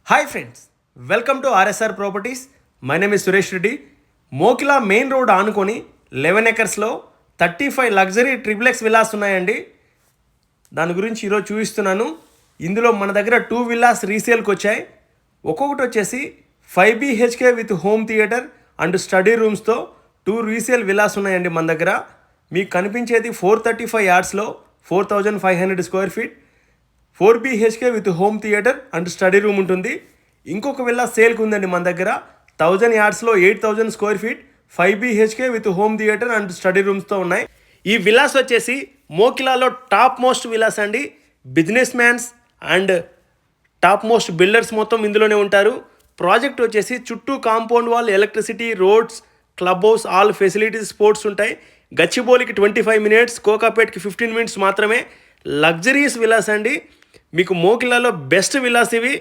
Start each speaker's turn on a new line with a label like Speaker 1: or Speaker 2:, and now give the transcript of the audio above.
Speaker 1: Hi friends, welcome to RSR properties. My name is Suresh Reddy. Mokila main road ఆనుకొని 11 ఎకర్స్లో 35 luxury triplex villas ఉన్నాయండి. దాని గురించి ఈరోజు చూపిస్తున్నాను. ఇందులో మన దగ్గర 2 విల్లాస్ రీసేల్కి వచ్చాయి. ఒక్కొక్కటి వచ్చేసి 5 BHK with home theatre and study రూమ్స్తో 2 రీసేల్ విల్లాస్ ఉన్నాయండి మన దగ్గర. మీకు కనిపించేది 435 యార్డ్స్లో 4500 square feet 4 BHK with home theatre and study room ఉంటుంది. ఇంకొక విల్లా సేల్కి ఉందండి మన దగ్గర 1000 యార్డ్స్లో 8000 square feet 5 BHK with home theatre and study రూమ్స్తో ఉన్నాయి. ఈ విల్లాస్ వచ్చేసి మోకిలాలో టాప్ మోస్ట్ విల్లాస్ అండి. Business mans and top most builders మొత్తం ఇందులోనే ఉంటారు. ప్రాజెక్ట్ వచ్చేసి చుట్టూ compound wall, electricity, roads, club house, all facilities, sports ఉంటాయి. గచ్చిబౌలికి 25 మినిట్స్, కోకాపేట్కి 15 మినిట్స్ మాత్రమే. లగ్జరీస్ విల్లాస్ అండి. మీకు మోకిలాలో బెస్ట్ విల్లాస్ ఇవి.